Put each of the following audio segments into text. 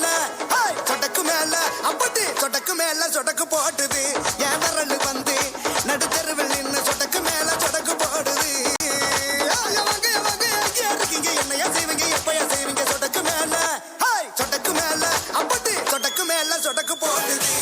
மேல சொடக்கு மேல அப்படி சொடக்கு மேல சொடக்கு போட்டுது என் விரல் வந்து நடுத்தருவில் நின்று சொடக்கு மேல சொடக்கு போடுது இருக்கீங்க என்னையா செய்வீங்க எப்பயா செய்வீங்க சொடக்கு மேல அப்படி சொடக்கு மேல சொடக்கு போடுது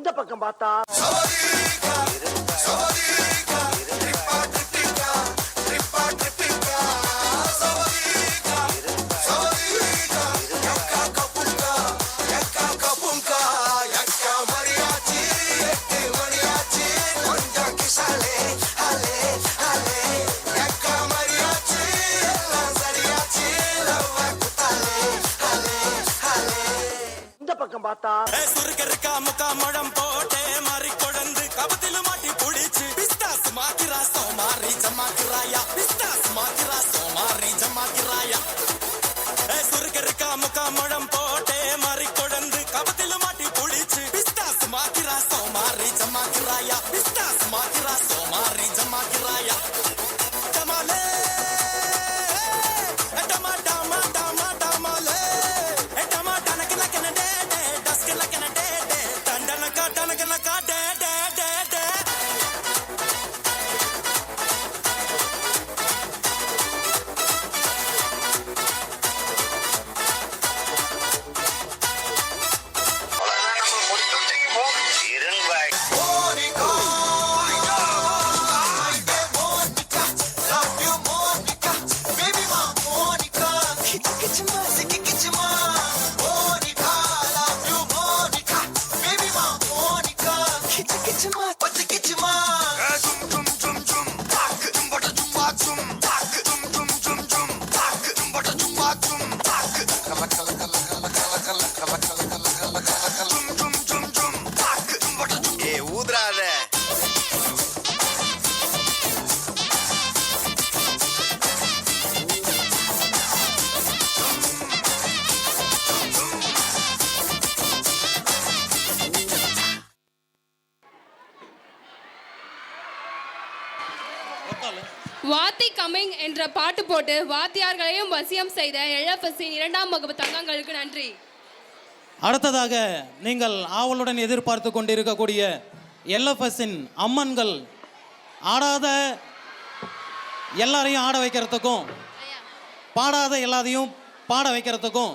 இந்த பக்கம் பார்த்தா பார்த்தா சுருக்கருக்கா முக்கா முழம் போட்டே மாறி கொழுந்து கபத்தில மாட்டி புடிச்சு பிஸ்தாஸ் மாக்கிரா சோமாரி ஜமாக்கிராயா பிஸ்தாஸ் மாக்கிரா சோமாரி ஜமாக்கிராயா சுருக்கருக்கா முக்கா முழம் போட்டே மாறி கொழுந்து கபத்தில மாட்டி புடிச்சு பிஸ்தாஸ் மாக்கிரா சோமாரி ஜமாக்கிராயா பிஸ்தாஸ் மாக்கிரா சோமாரி ஜமாக்கிராயா டமாலே டமா டமா டமா டமாலே டமா டனக்கன கனடே வாத்தி கமிங் என்ற பாட்டு போட்டு வாத்தியார்களையும் வசியம் செய்த எல்எஃப்எஸ்ஸின் 2ஆம் வகுப்பு தங்கங்களுக்கு நன்றி. அடுத்ததாக நீங்கள் ஆவலுடன் எதிர்பார்த்து கொண்டிருக்கக்கூடிய எல்எஃப்எஸ்ஸின் அம்மன்கள் ஆடாத எல்லாரையும் ஆட வைக்கிறதுக்கும் பாடாத எல்லாத்தையும் பாட வைக்கிறதுக்கும்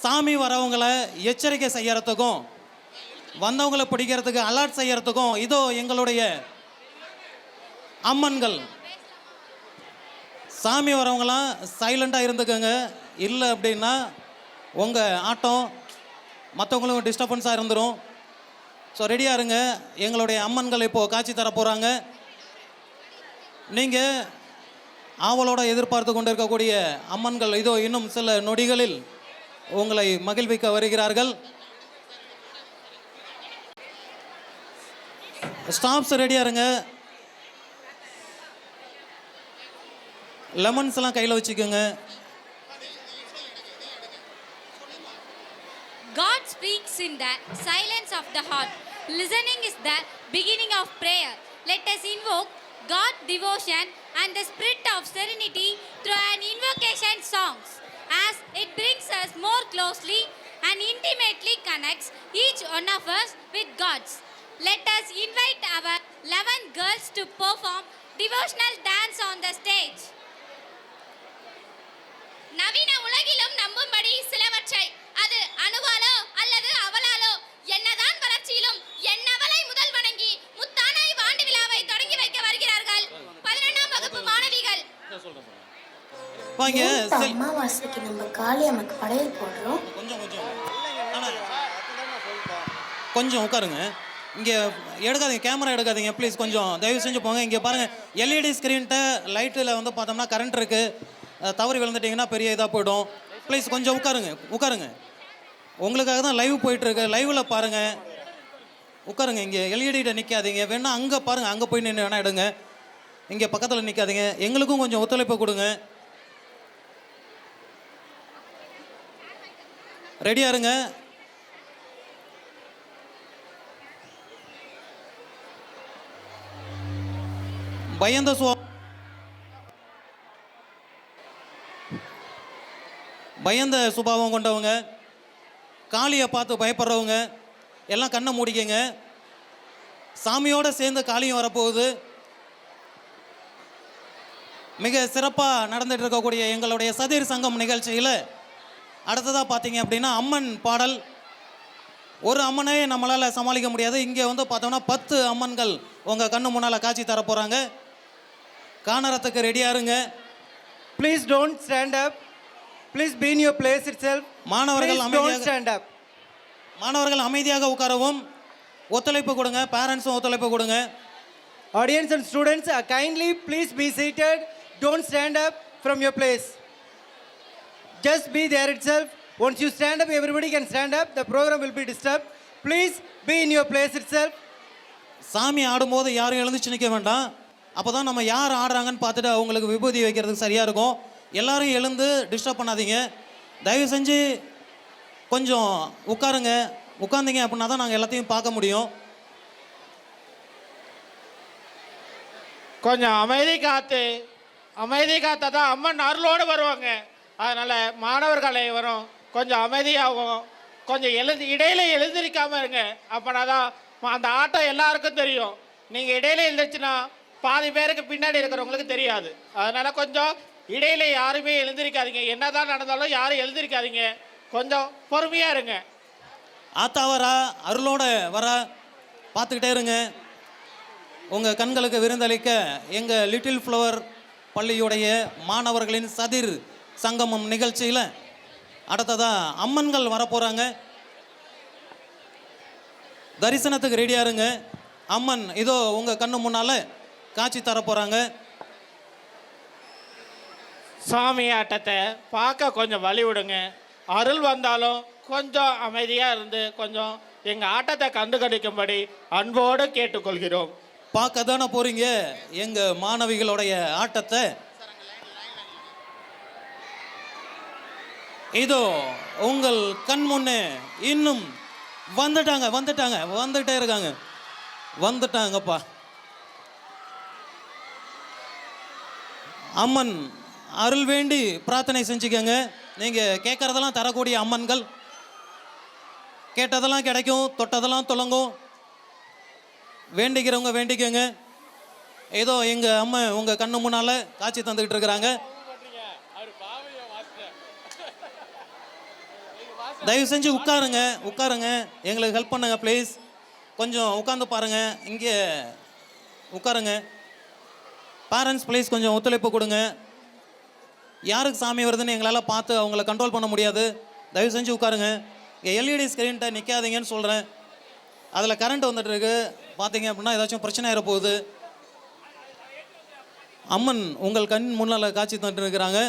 சாமி வரவங்களை எச்சரிக்கை செய்யறதுக்கும் வந்தவங்களை பிடிக்கிறதுக்கு அலர்ட் செய்யறதுக்கும் இதோ எங்களுடைய அம்மன்கள். சாமி வரவங்களாம் சைலண்ட்டாக இருந்துக்கோங்க, இல்லை அப்படின்னா உங்கள் ஆட்டம் மற்றவங்களும் டிஸ்டர்பன்ஸாக இருந்துடும். ஸோ ரெடியாக இருங்க. எங்களுடைய அம்மன்கள் இப்போது காட்சி தர போகிறாங்க. நீங்கள் ஆவலோடு எதிர்பார்த்து கொண்டு இருக்கக்கூடிய அம்மன்கள் இதோ இன்னும் சில நொடிகளில் உங்களை மகிழ்விக்க வருகிறார்கள். ஸ்டாஃப்ஸ் ரெடியாக இருங்க. லெமன்ஸ் எல்லாம் கையில் வச்சுக்கோங்க. God speaks in the silence of the heart. Listening is the beginning of prayer. Let us invoke God, devotion and the spirit of serenity through an invocation songs, as it brings us more closely and intimately connects each one of us with God's. Let us invite our 11 girls to perform devotional dance on the stage. நவீன உலகிலும் நம்பும்படி சிலவற்றை அது அணுவாலோ அல்லது அவளாலோ என்னதான் வளர்ச்சியிலும் என்னவளை முதல் வணங்கி முத்தான இவ்வாண்டு விழாவை தொடங்கி வைக்க வருகிறார்கள் 11ஆம் வகுப்பு மாணவிகள். அமாவாசைக்கு நம்ம காளி அம்மக்கு படையல் போடுறோம். கொஞ்சம் உட்காருங்க. இங்கே எடுக்காதீங்க, கேமரா எடுக்காதீங்க ப்ளீஸ், கொஞ்சம் தயவு செஞ்சு போங்க. இங்கே பாருங்கள், எல்இடி ஸ்க்ரீன்கிட்ட லைட்டில் வந்து பார்த்தோம்னா கரண்ட் இருக்குது, தவறி விழுந்துட்டிங்கன்னா பெரிய இதாக போய்டும். ப்ளீஸ் கொஞ்சம் உட்காருங்க. உங்களுக்காக தான் லைவ் போயிட்டுருக்கு, லைவில் பாருங்கள். உட்காருங்க. இங்கே எல்இடிகிட்ட நிற்காதீங்க, வேணா அங்கே பாருங்கள், அங்கே போய் நின்று வேணா எடுங்க. இங்கே பக்கத்தில் நிற்காதீங்க. எங்களுக்கும் கொஞ்சம் ஒத்துழைப்பு கொடுங்க. ரெடியாக இருங்க. பயந்த சுபாவம் கொண்டவங்க, காளியை பார்த்து பயப்படுறவங்க எல்லாம் கண்ணை மூடிக்கங்க. சாமியோடு சேர்ந்து காளியும் வரப்போகுது. மிக சிறப்பாக நடந்துட்டு இருக்கக்கூடிய எங்களுடைய சதிர் சங்கம் நிகழ்ச்சியில் அடுத்ததாக பார்த்தீங்க அப்படின்னா அம்மன் பாடல். ஒரு அம்மனே நம்மளால் சமாளிக்க முடியாது. இங்கே வந்து பார்த்தோம்னா 10 அம்மன்கள் உங்கள் கண்ணு முன்னால் காட்சி தர போகிறாங்க. காணறதுக்கு ரெடியாக இருங்க. Please don't stand up. Please be in your place itself. மாணவர்கள் அமைதியாக உட்காரவும். ஒத்துழைப்பு கொடுங்க. பேரண்ட்ஸும் ஒத்துழைப்பு கொடுங்க. Audience and students, kindly please be seated. Don't stand up from your place. Just be there itself. Once you stand up, everybody can stand up. The program will be disturbed. Please be in your place itself. சாமி ஆடும்போது யாரும் எழுந்துச்சு நிற்க வேண்டாம். அப்போ தான் நம்ம யார் ஆடுறாங்கன்னு பார்த்துட்டு அவங்களுக்கு விபூதி வைக்கிறதுக்கு சரியாக இருக்கும். எல்லாரும் எழுந்து டிஸ்டர்ப் பண்ணாதீங்க. தயவு செஞ்சு கொஞ்சம் உட்காருங்க. உட்காந்திங்க அப்படின்னா தான் நாங்கள் எல்லாத்தையும் பார்க்க முடியும். கொஞ்சம் அமைதி காத்தா தான் அம்மன் அருளோடு வருவாங்க. அதனால் மாணவர்களை வரும் கொஞ்சம் அமைதியாகும். கொஞ்சம் இடையில எழுந்திருக்காமல் இருங்க. அப்போனா தான் அந்த ஆட்டம் எல்லாருக்கும் தெரியும். நீங்கள் இடையில எழுந்திரிச்சுன்னா பாதி பேருக்கு பின்னாடி இருக்கிறவங்களுக்கு தெரியாது. அதனால் கொஞ்சம் இடையில யாருமே எழுந்திருக்காதீங்க. என்னதான் நடந்தாலும் யாரும் எழுந்திருக்காதீங்க. கொஞ்சம் பொறுமையாக இருங்க. ஆத்தா வரா, அருளோட வரா, பார்த்துக்கிட்டே இருங்க. உங்கள் கண்களுக்கு விருந்தளிக்க எங்கள் லிட்டில் ஃப்ளவர் பள்ளியுடைய மாணவர்களின் சதிர் சங்கமம் நிகழ்ச்சியில் அடுத்ததாக அம்மன்கள் வரப்போகிறாங்க. தரிசனத்துக்கு ரெடியாக இருங்க. அம்மன் இதோ உங்கள் கண்ணு முன்னால் காட்சி தர போகிறாங்க. சாமி ஆட்டத்தை பார்க்க கொஞ்சம் வழி விடுங்க. அருள் வந்தாலும் கொஞ்சம் அமைதியாக இருந்து கொஞ்சம் எங்கள் ஆட்டத்தை கண்டுகளிக்கும்படி அன்போடு கேட்டுக்கொள்கிறோம். பார்க்க தானே போகிறீங்க எங்கள் மாணவிகளுடைய ஆட்டத்தை. இதோ உங்கள் கண் முன்னே இன்னும் வந்துட்டே இருக்காங்க. வந்துட்டாங்கப்பா. அம்மன் அருள் வேண்டி பிரார்த்தனை செஞ்சுக்கங்க. நீங்கள் கேட்குறதெல்லாம் தரக்கூடிய அம்மன்கள். கேட்டதெல்லாம் கிடைக்கும், தொட்டதெல்லாம் துலங்கும். வேண்டிக்கிறவங்க வேண்டிக்கங்க. ஏதோ எங்கள் அம்மா உங்கள் கண்ணு முன்னால் காட்சி தந்துக்கிட்டு இருக்கிறாங்க. தயவு செஞ்சு உட்காருங்க. எங்களுக்கு ஹெல்ப் பண்ணுங்க ப்ளீஸ். கொஞ்சம் உட்காந்து பாருங்கள். இங்கே உட்காருங்க. பேரண்ட்ஸ் ப்ளீஸ் கொஞ்சம் ஒத்துழைப்பு கொடுங்க. யாருக்கு சாமி வருதுன்னு எங்களால் பார்த்து அவங்கள கண்ட்ரோல் பண்ண முடியாது. தயவு செஞ்சு உட்காருங்க. இங்கே எல்இடி ஸ்க்ரீன்கிட்ட நிற்காதீங்கன்னு சொல்கிறேன். அதில் கரண்ட் வந்துட்டுருக்கு. பார்த்தீங்க அப்படின்னா ஏதாச்சும் பிரச்சனை ஆகிட போகுது. அம்மன் உங்கள் கண் முன்னால் காட்சி தந்துட்டு இருக்கிறாங்க.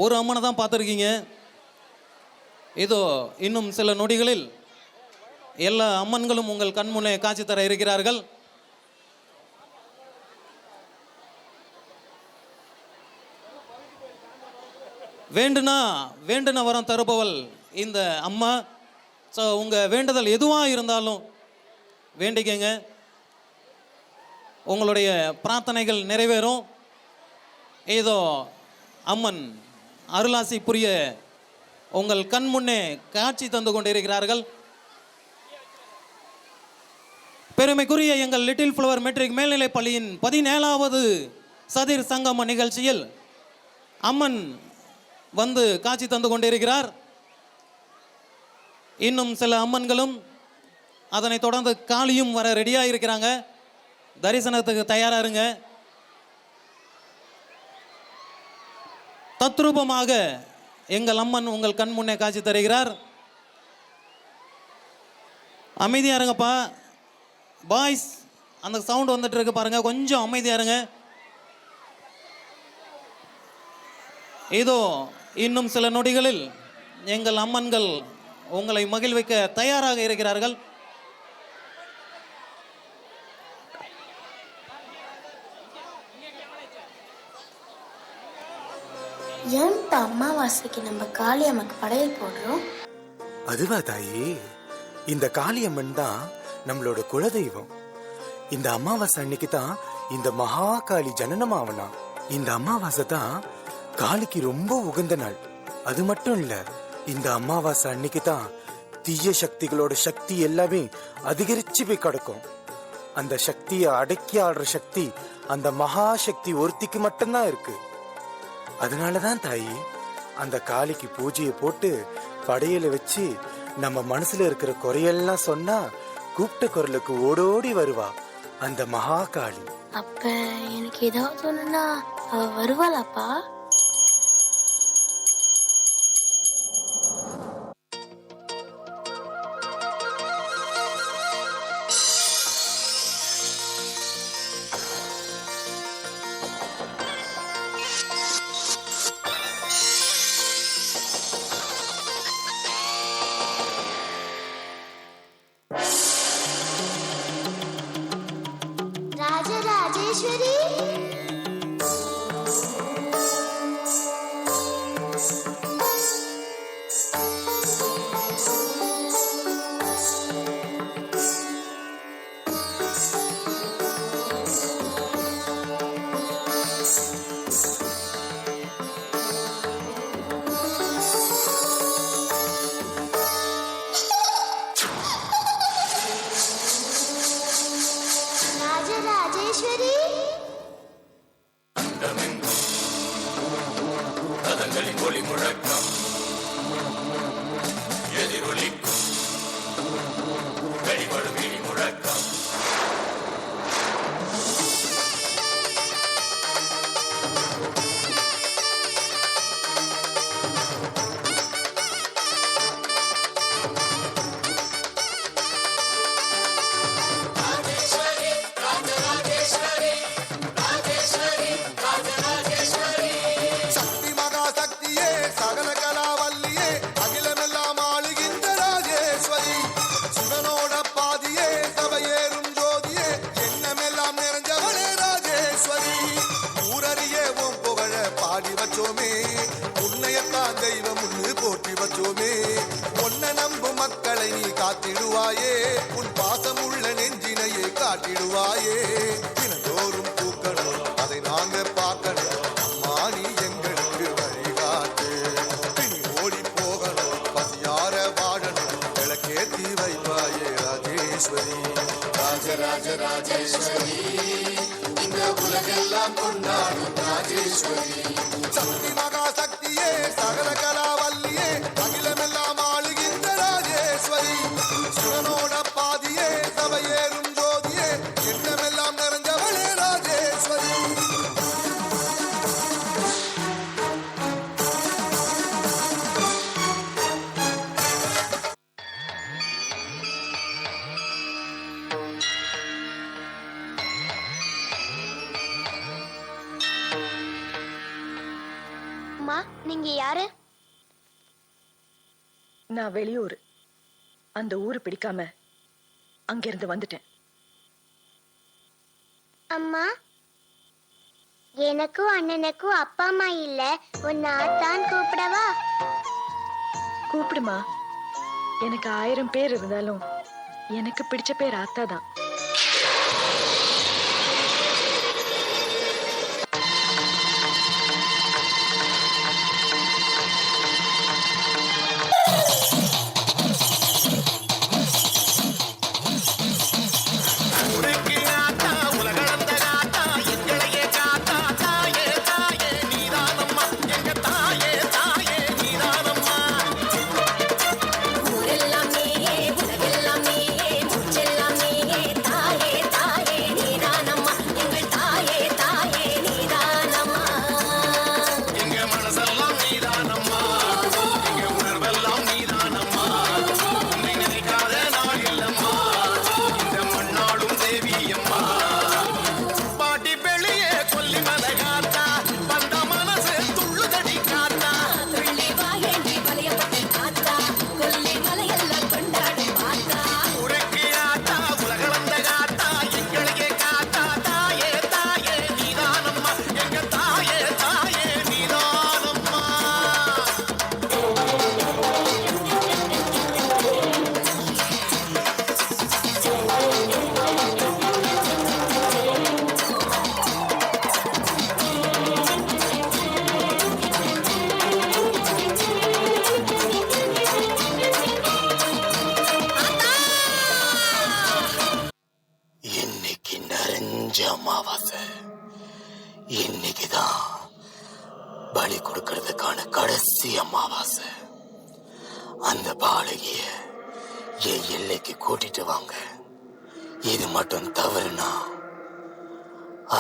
ஒரு அம்மனை தான் பார்த்துருக்கீங்க. இதோ இன்னும் சில நொடிகளில் எல்லா அம்மன்களும் உங்கள் கண் முன்னே காட்சி தர இருக்கிறார்கள். வேண்டுன வரம் தருபவள் இந்த அம்மா. ஸோ உங்கள் வேண்டுதல் எதுவாக இருந்தாலும் வேண்டிக்கங்க. உங்களுடைய பிரார்த்தனைகள் நிறைவேறும். ஏதோ அம்மன் அருளாசி புரிய உங்கள் கண் முன்னே காட்சி தந்து கொண்டிருக்கிறார்கள். பெருமைக்குரிய எங்கள் லிட்டில் ஃப்ளவர் மெட்ரிக் மேல்நிலைப் பள்ளியின் 17வது சதிர் சங்கம நிகழ்ச்சியில் அம்மன் வந்து காட்சி தந்து கொண்டிருக்கிறார். இன்னும் சில அம்மன்களும் அதனை தொடர்ந்து காளியும் வர ரெடியாக இருக்கிறாங்க. தரிசனத்துக்கு தயாராக இருங்க. தத்ரூபமாக எங்கள் அம்மன் உங்கள் கண் முன்னே காட்சி தருகிறார். அமைதியாக இருங்கப்பா. பாய்ஸ், அந்த சவுண்ட் வந்துட்டு இருக்கு பாருங்க, கொஞ்சம் அமைதியாக இருங்க. இதோ இன்னும் சில நொடிகளில் எங்கள் அம்மன்கள் உங்களை மகிழ்விக்க தயாராக இருக்கிறார்கள். ஏன்ப்பா அமாவாசைக்கு நம்ம காளியம்மக்கு படையல் போடுறோம்? அதுவா தாயி, இந்த காளியம்மன் தான் நம்மளோட குலதெய்வம். இந்த அமாவாசை அன்னைக்கு தான் இந்த மகாகாளி ஜனனமாவனா. இந்த அமாவாசை தான் காளிக்கு ரொம்ப உகந்த நாள். அது மட்டும் இல்ல, இந்த அமாவாசை அன்னைக்கு தான் தீய சக்திகளோட சக்தி எல்லாமே அதிகரிச்சு போய் கிடக்கும். அந்த சக்தியை அடக்கி ஆடுற சக்தி அந்த மகா சக்தி ஒருத்திக்கு மட்டும்தான் இருக்கு. அதனாலதான் தாயி அந்த காளிக்கு பூஜையை போட்டு படையலை வச்சு நம்ம மனசுல இருக்கிற குறையெல்லாம் சொன்னா கூப்பிட்ட குரலுக்கு ஓடோடி வருவா அந்த மகா காளி. அப்ப எனக்கு ஏதாவது ஒண்ணுன்னா அவ வருவாளாப்பா? ராஜராஜேஸ்வரி, ராஜராஜேஸ்வரி, ஒளி முழக்கம் எதிரொலிக்கும் வெளிப்படும் இடி முழக்கம். சக்தி மகா சக்தியே, சகல கலாவல்லியே, அகிலமெல்லாம் ஆளுகின்ற ராஜேஸ்வரி, சிவனோட பாதியே, சபையேறும் ஜோதியே, எண்ணமெல்லாம் நிறைஞ்சவளே ராஜேஸ்வரி. ஊரறியே உன் புகழ பாடி வச்சோமே, உன்னையத்தான் தெய்வம் ஒன்று போற்றி வச்சோமே. உன்னை நம்பும் மக்களை நீ காத்திடுவாயே, உன் பாசம் உள்ள நெஞ்சினையே காட்டிடுவாயே. தினந்தோறும் பூக்கணும், அதை நாங்க பார்க்கணும். அம்மா நீ எங்களுக்கு வழிகாட்டு. பிணி ஓடி போகணும், பசியார வாழணும், விளக்கேத்தி வைப்பாயே ராஜேஸ்வரி. ராஜராஜ ராஜேஸ்வரி, இந்த உலகெல்லாம் கொண்டாடும் ராஜேஸ்வரி. சக்தி மகா சக்தியே, சகல கலாவல்லியே, அகிலமெல்லாம் ஆளுகின்ற ராஜேஸ்வரி, சிவனோட பாதியே, சபையேறும் ஜோதியே, எண்ணமெல்லாம் நிறைஞ்சவளே ராஜேஸ்வரி. அம்மா நீங்க யாரு? நான் வெளியூர், அந்த ஊரு பிடிக்காம அங்கிருந்து வந்துட்டேன். அம்மா, எனக்கும் அண்ணனுக்கும் அப்பா அம்மா இல்ல, உன்னை ஆத்தான் கூப்பிடவா? கூப்பிடுமா, எனக்கு 1000 பேர் இருந்தாலும் எனக்கு பிடிச்ச பேர் ஆத்தா தான். ஊரெல்லாம் நீயே, உலகெல்லாம் நீயே, மூச்செல்லாம் நீயே, முடிஞ்ச அமாவாசை. இன்னைக்குதான் பலி கொடுக்கறதுக்கான கடைசி அமாவாசை. அந்த பாலகிய என் எல்லைக்கு கூட்டிட்டு வாங்க. இது மட்டும் தவறுனா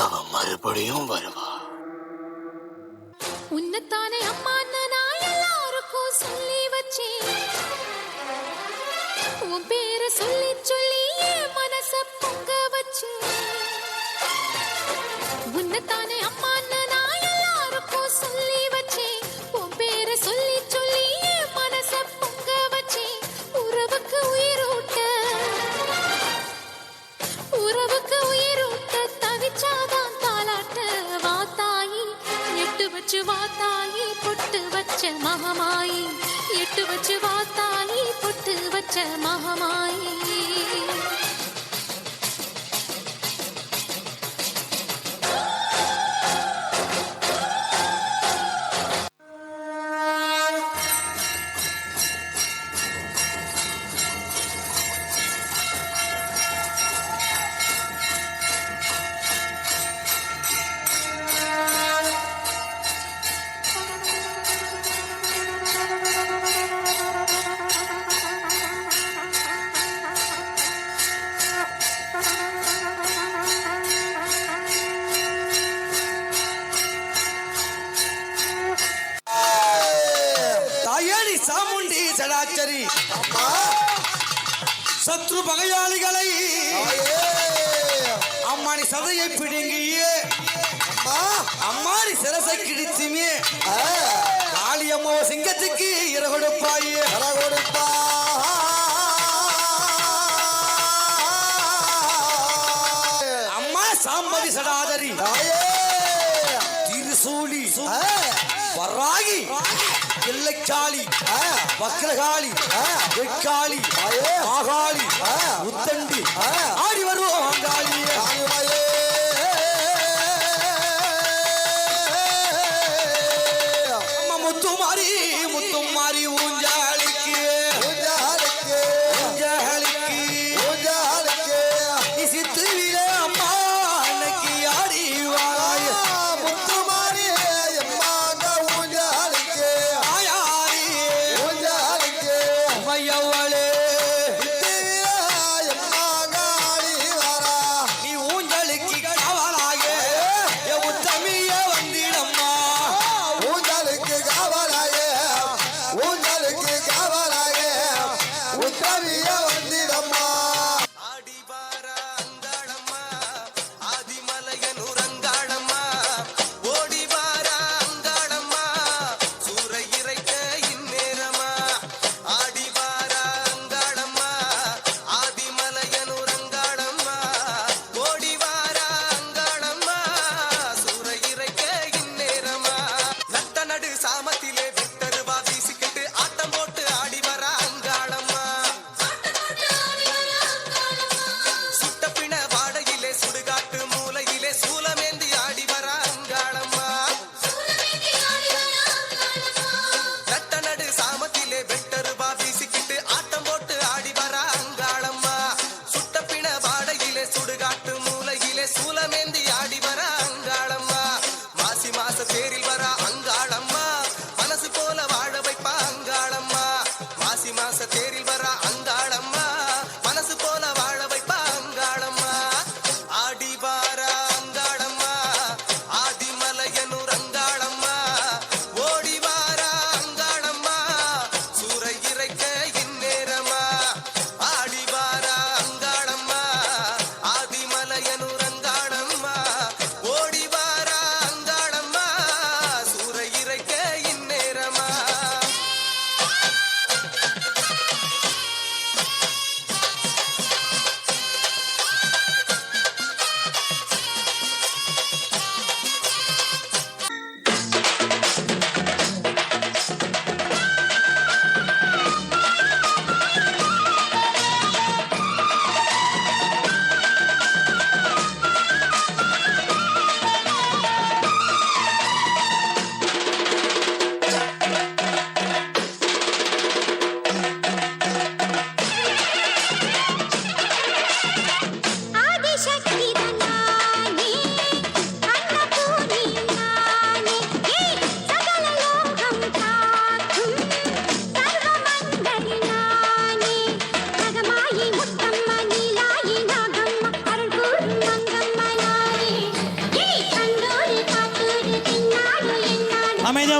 அவ மறுபடியும் வருவா. உன்னத்தானே அம்மா நான் எல்லாருக்கும் சொல்லி வச்சேன். உன் பேரை சொல்லி சொல்லி என் மனச பொங்க வச்சேன். உன்னத்தானே அம்மா நான் எல்லாருக்கும் சொல்லி வச்சேன். உன் பேரை சொல்லி சொல்லி என் மனச பொங்க வச்சேன். உறவுக்கு உயிரூட்ட தவிச்சாதான் தாலாட்ட. வாத்தாயி எட்டு வச்சு வாத்தாயி பொட்டு வச்ச மகமாயி. எட்டு வச்சு வாத்தாயி பொட்டு வச்ச மகமாயி. சாமுண்டி சடாச்சரி சத்ரு பகையாளிகளை அம்மானி சதையை பிடுங்கியே அம்மானி சிரசை கிடிச்சுமே காளி அம்மா சிங்கத்துக்கு இர கொடுப்பாயே. அம்மா சாம்பவி சடாதரி திருசூலி வராகி எல்லைக்காளி வக்ரகாளி வெக்காளி ஆகாளி முத்தண்டி ஆடி வருவோம் அங்காளியே. அம்மா முத்துமாரி முத்துமாரி ஊஞ்சாளிக்கு சித்துவில அம்மா அன்னைக்கு ஆடி வாராய. முத்துமாரி மையவளே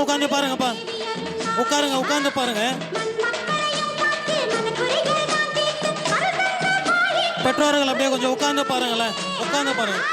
உட்காந்து பாருங்கப்பா. உட்காருங்க, உட்காந்து பாருங்க. பெற்றோர்கள் அப்படியே கொஞ்சம் உட்காந்து பாருங்களேன், உட்காந்து பாருங்க.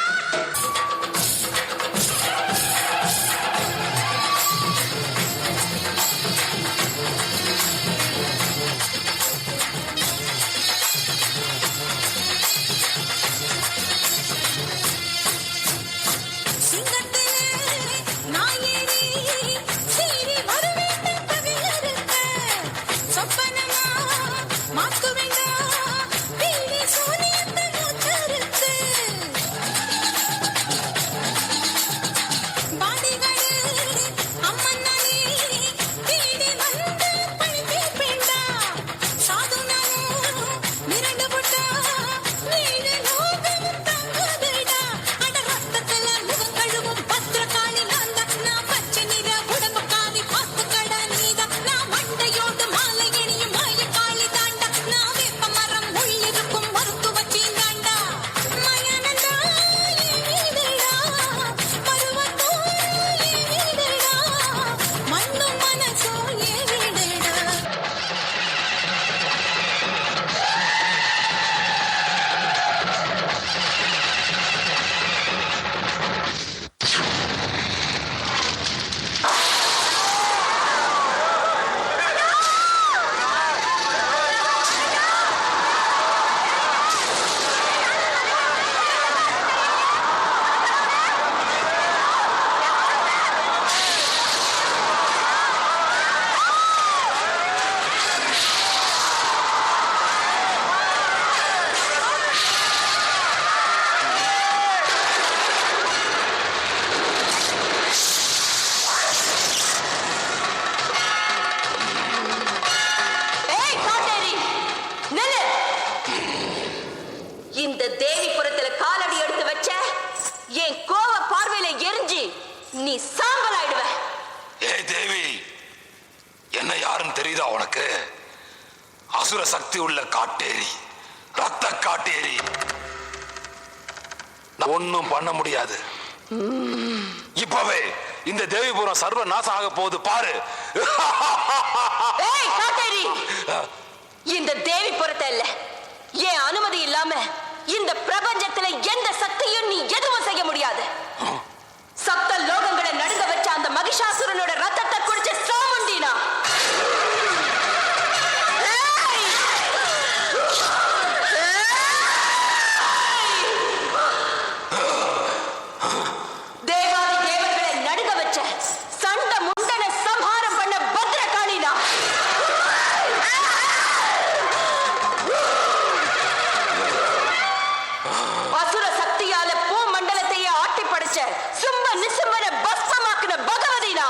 இந்த தேவிபுரத்துல காலடி எடுத்து வச்ச என் கோவ பார்வையில எரிஞ்சு நீ சாம்பல் ஆயிடுவ. ஏய் தேவி, என்ன யாருன்னு தெரியுதா உனக்கு? அசுர சக்தி உள்ள காட்டேரி, ரத்த காட்டேரி. ஒன்னும் பண்ண முடியாது. இப்பவே இந்த தேவிபுரம் சர்வ நாசம் ஆக போகுது பாரு. ஏய் காட்டேரி, இந்த தேவிபுரத்தை இல்ல என் அனுமதி இல்லாம இந்த பிரபஞ்சத்துல எந்த சக்தியும் நீ எதுவும் செய்ய முடியாது. சப்த லோகங்களை நடுங்க வச்ச அந்த மகிஷாசுரனோட ரத்தத்தை குடிச்ச சாமுண்டினா. தேவாதி தேவர்களை நடுங்க வச்ச சண்ட முண்டனை சம்ஹாரம் பண்ண பத்ரகாளினா. அசுர சக்தியால பூ மண்டலத்தையே ஆட்டி படைச்ச சும்ப நிசும்பன பஸ்மமாக்குன பகவதினா.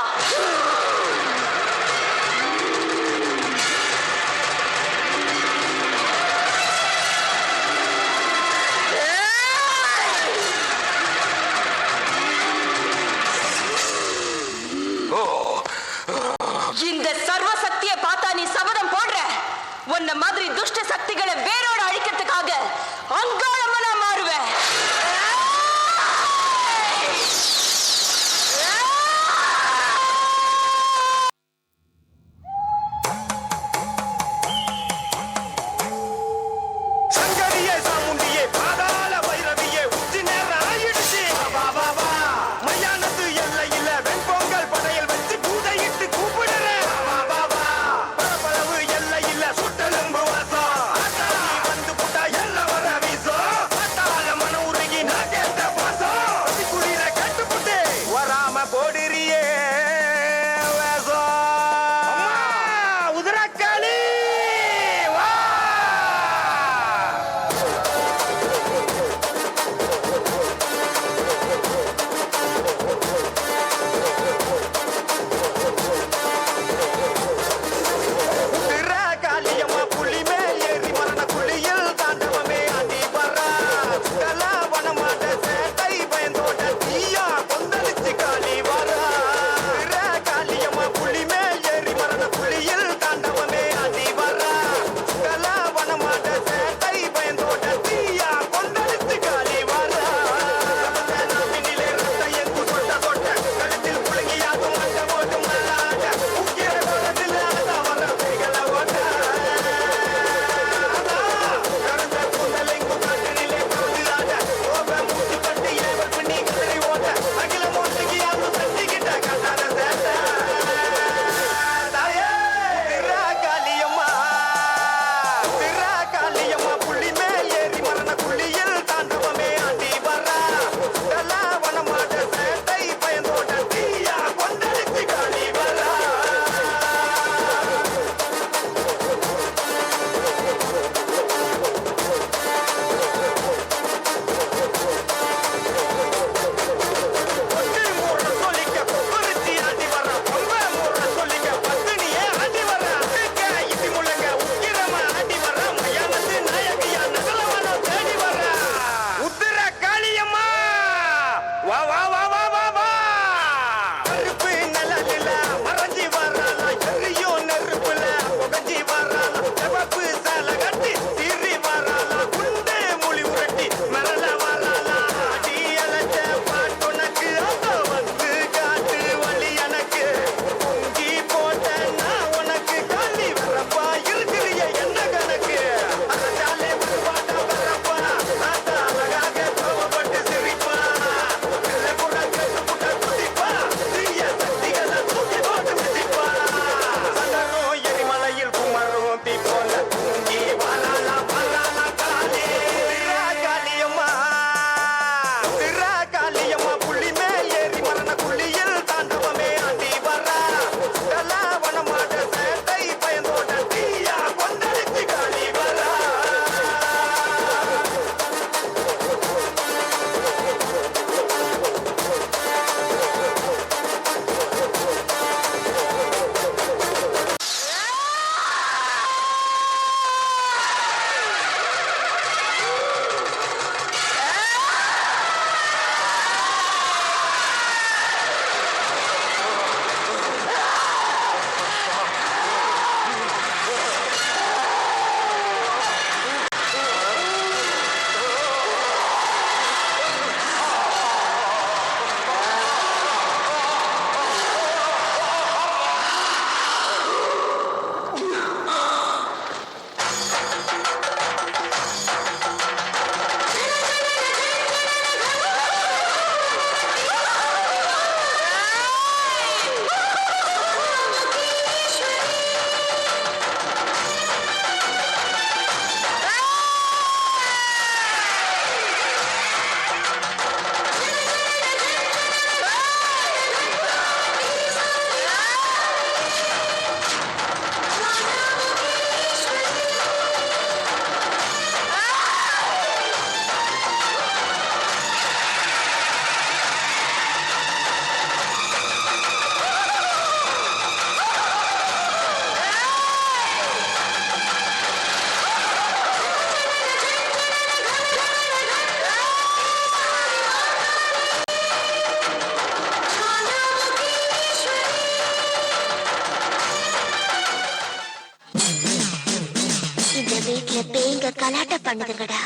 பண்ணுதுங்கடா.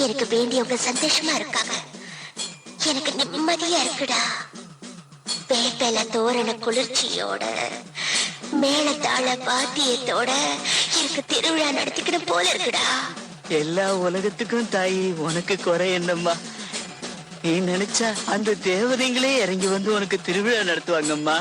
எனக்கு வேண்டியவங்க சந்தோஷமா இருக்காங்க. எனக்கு நிம்மதியா இருக்குடா. வேப்பல தோரண குளிர்ச்சியோட மேளதாள வாத்தியத்தோட எனக்கு திருவிழா நடத்திக்கணும் போல இருக்குடா. எல்லா உலகத்துக்கும் தாயி உனக்கு குறை என்னம்மா? நீ நினைச்சா அந்த தேவதைங்களே இறங்கி வந்து உனக்கு திருவிழா நடத்துவாங்கம்மா.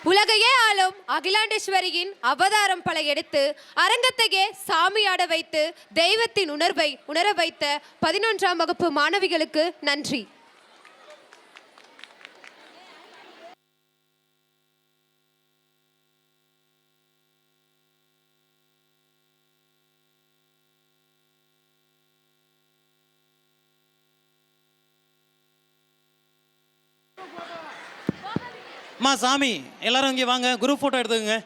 உலகையே ஆளும் அகிலாண்டேஸ்வரியின் அவதாரம் பல எடுத்து அரங்கத்தையே சாமியாட வைத்து தெய்வத்தின் உணர்வை உணர வைத்த 11ஆம் வகுப்பு மாணவிகளுக்கு நன்றி. அம்மா சாமி எல்லாரும் இங்கே வாங்க, குரூப் ஃபோட்டோ எடுத்துக்கோங்க.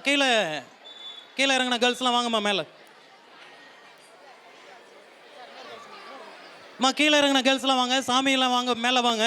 கீழே கீழே இறங்கின கேர்ள்ஸ்லாம் வாங்கம்மா மேலே. கீழே இறங்கின கேர்ள்ஸ்லாம் வாங்க, சாமியெல்லாம் வாங்க மேலே வாங்க.